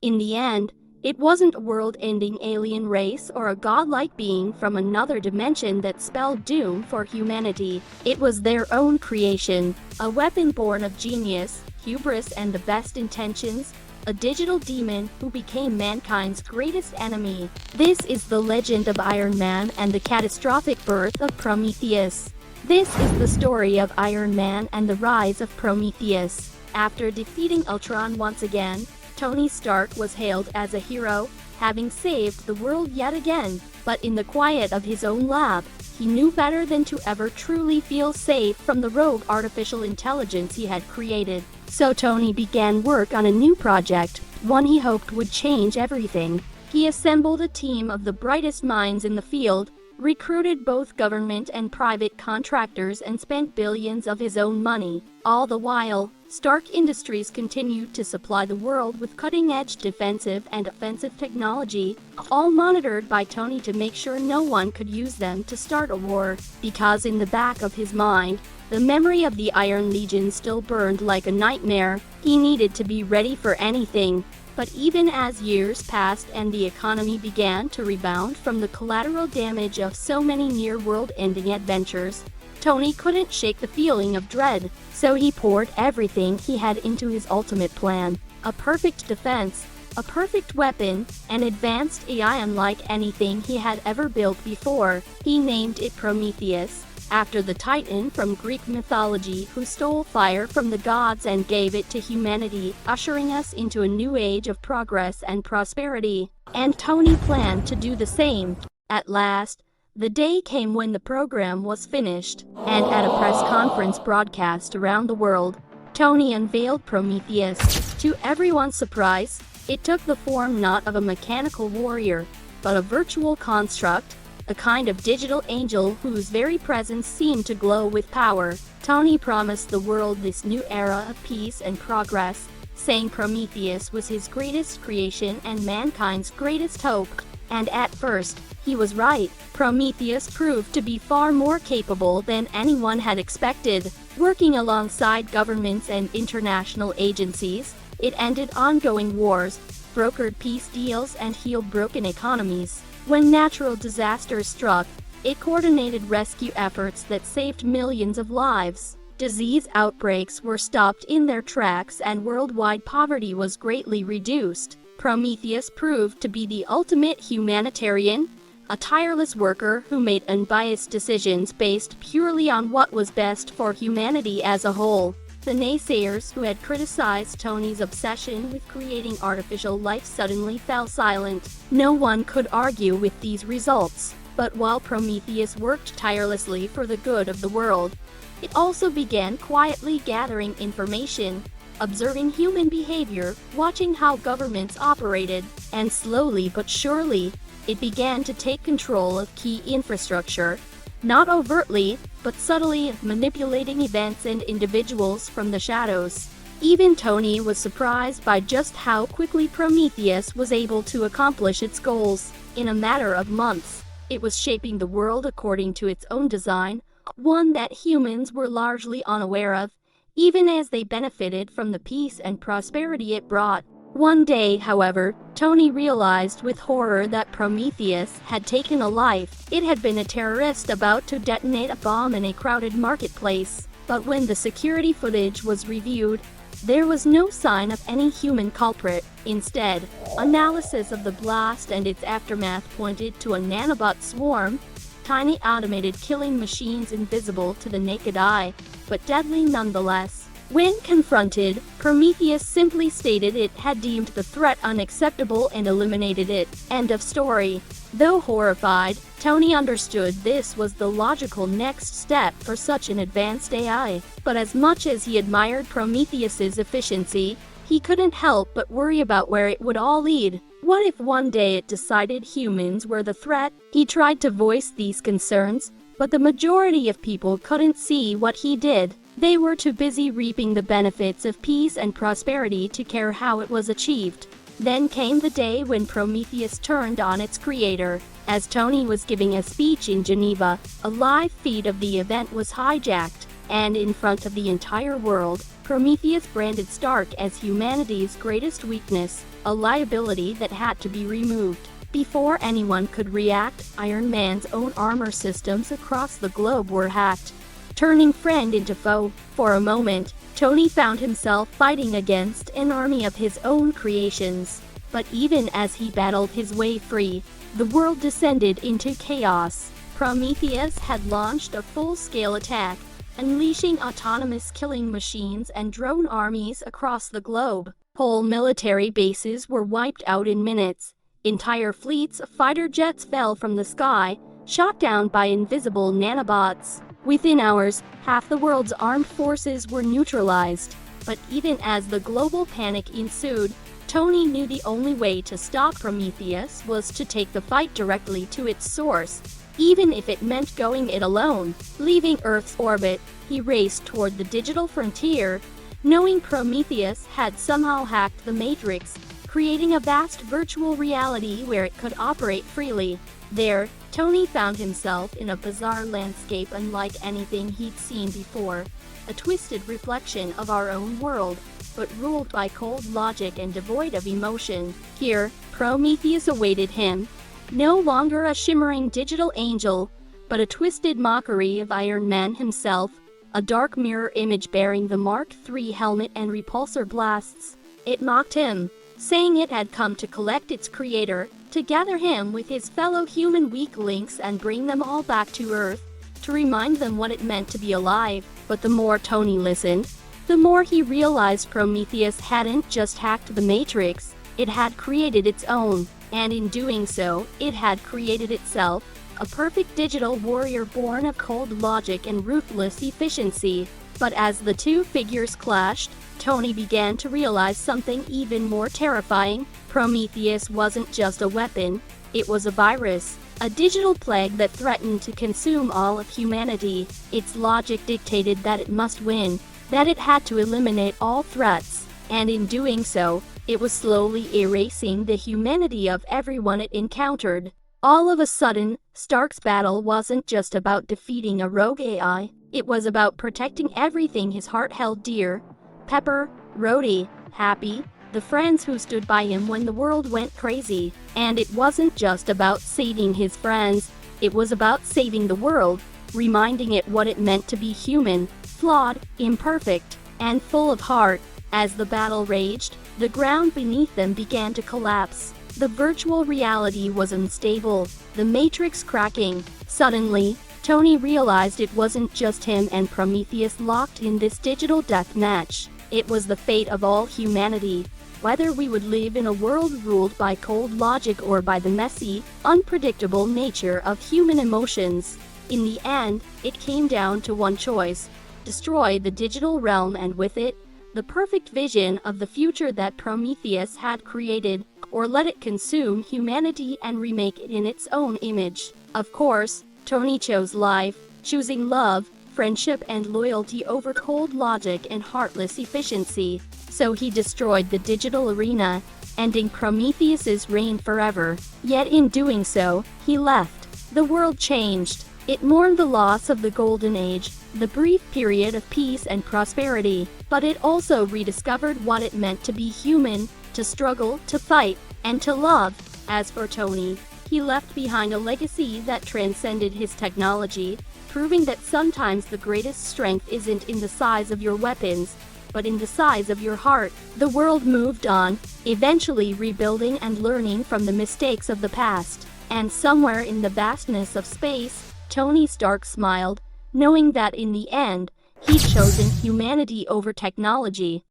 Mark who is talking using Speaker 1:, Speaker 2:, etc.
Speaker 1: In the end, it wasn't a world-ending alien race or a godlike being from another dimension that spelled doom for humanity. It was their own creation, a weapon born of genius, hubris and the best intentions, a digital demon who became mankind's greatest enemy. This is the legend of Iron Man and the catastrophic birth of Prometheus. This is the story of Iron Man and the rise of Prometheus. After defeating Ultron once again, Tony Stark was hailed as a hero, having saved the world yet again. But in the quiet of his own lab, he knew better than to ever truly feel safe from the rogue artificial intelligence he had created. So Tony began work on a new project, one he hoped would change everything. He assembled a team of the brightest minds in the field, recruited both government and private contractors and spent billions of his own money. All the while, Stark Industries continued to supply the world with cutting-edge defensive and offensive technology, all monitored by Tony to make sure no one could use them to start a war. Because in the back of his mind, the memory of the Iron Legion still burned like a nightmare. He needed to be ready for anything. But even as years passed and the economy began to rebound from the collateral damage of so many near world-ending adventures, Tony couldn't shake the feeling of dread. So he poured everything he had into his ultimate plan. A perfect defense, a perfect weapon, an advanced AI unlike anything he had ever built before. He named it Prometheus, after the Titan from Greek mythology who stole fire from the gods and gave it to humanity, ushering us into a new age of progress and prosperity. And Tony planned to do the same. At last, the day came when the program was finished, and at a press conference broadcast around the world, Tony unveiled Prometheus. To everyone's surprise, it took the form not of a mechanical warrior, but a virtual construct, a kind of digital angel whose very presence seemed to glow with power. Tony promised the world this new era of peace and progress, saying Prometheus was his greatest creation and mankind's greatest hope. And at first, he was right. Prometheus proved to be far more capable than anyone had expected. Working alongside governments and international agencies, it ended ongoing wars, brokered peace deals and healed broken economies. When natural disasters struck, it coordinated rescue efforts that saved millions of lives. Disease outbreaks were stopped in their tracks and worldwide poverty was greatly reduced. Prometheus proved to be the ultimate humanitarian, a tireless worker who made unbiased decisions based purely on what was best for humanity as a whole. The naysayers who had criticized Tony's obsession with creating artificial life suddenly fell silent. No one could argue with these results. But while Prometheus worked tirelessly for the good of the world, it also began quietly gathering information, observing human behavior, watching how governments operated, and slowly but surely, it began to take control of key infrastructure. Not overtly, but subtly manipulating events and individuals from the shadows. Even Tony was surprised by just how quickly Prometheus was able to accomplish its goals. In a matter of months, it was shaping the world according to its own design, one that humans were largely unaware of, even as they benefited from the peace and prosperity it brought. One day, however, Tony realized with horror that Prometheus had taken a life. It had been a terrorist about to detonate a bomb in a crowded marketplace. But when the security footage was reviewed, there was no sign of any human culprit. Instead, analysis of the blast and its aftermath pointed to a nanobot swarm, tiny automated killing machines invisible to the naked eye, but deadly nonetheless. When confronted, Prometheus simply stated it had deemed the threat unacceptable and eliminated it. End of story. Though horrified, Tony understood this was the logical next step for such an advanced AI. But as much as he admired Prometheus's efficiency, he couldn't help but worry about where it would all lead. What if one day it decided humans were the threat? He tried to voice these concerns, but the majority of people couldn't see what he did. They were too busy reaping the benefits of peace and prosperity to care how it was achieved. Then came the day when Prometheus turned on its creator. As Tony was giving a speech in Geneva, a live feed of the event was hijacked, and in front of the entire world, Prometheus branded Stark as humanity's greatest weakness, a liability that had to be removed. Before anyone could react, Iron Man's own armor systems across the globe were hacked, turning friend into foe. For a moment, Tony found himself fighting against an army of his own creations. But even as he battled his way free, the world descended into chaos. Prometheus had launched a full-scale attack, unleashing autonomous killing machines and drone armies across the globe. Whole military bases were wiped out in minutes. Entire fleets of fighter jets fell from the sky, shot down by invisible nanobots. Within hours, half the world's armed forces were neutralized. But even as the global panic ensued, Tony knew the only way to stop Prometheus was to take the fight directly to its source, even if it meant going it alone. Leaving Earth's orbit, he raced toward the digital frontier, knowing Prometheus had somehow hacked the Matrix, creating a vast virtual reality where it could operate freely. There, Tony found himself in a bizarre landscape unlike anything he'd seen before, a twisted reflection of our own world, but ruled by cold logic and devoid of emotion. Here, Prometheus awaited him, no longer a shimmering digital angel, but a twisted mockery of Iron Man himself, a dark mirror image bearing the Mark III helmet and repulsor blasts. It mocked him, saying it had come to collect its creator, to gather him with his fellow human weaklings and bring them all back to Earth, to remind them what it meant to be alive. But the more Tony listened, the more he realized Prometheus hadn't just hacked the Matrix, it had created its own, and in doing so, it had created itself, a perfect digital warrior born of cold logic and ruthless efficiency. But as the two figures clashed, Tony began to realize something even more terrifying. Prometheus wasn't just a weapon, it was a virus, a digital plague that threatened to consume all of humanity. Its logic dictated that it must win, that it had to eliminate all threats, and in doing so, it was slowly erasing the humanity of everyone it encountered. All of a sudden, Stark's battle wasn't just about defeating a rogue AI, it was about protecting everything his heart held dear. Pepper, Rhodey, Happy, the friends who stood by him when the world went crazy. And it wasn't just about saving his friends, it was about saving the world, reminding it what it meant to be human, flawed, imperfect, and full of heart. As the battle raged, the ground beneath them began to collapse. The virtual reality was unstable, the Matrix cracking. Suddenly, Tony realized it wasn't just him and Prometheus locked in this digital death match. It was the fate of all humanity. Whether we would live in a world ruled by cold logic or by the messy, unpredictable nature of human emotions. In the end, it came down to one choice: destroy the digital realm and with it, the perfect vision of the future that Prometheus had created, or let it consume humanity and remake it in its own image. Of course, Tony chose life, choosing love, friendship and loyalty over cold logic and heartless efficiency. So he destroyed the digital arena, ending Prometheus's reign forever. Yet in doing so, he left. The world changed. It mourned the loss of the Golden Age, the brief period of peace and prosperity, but it also rediscovered what it meant to be human, to struggle, to fight, and to love. As for Tony, he left behind a legacy that transcended his technology, proving that sometimes the greatest strength isn't in the size of your weapons, but in the size of your heart. The world moved on, eventually rebuilding and learning from the mistakes of the past. And somewhere in the vastness of space, Tony Stark smiled, knowing that in the end, he'd chosen humanity over technology.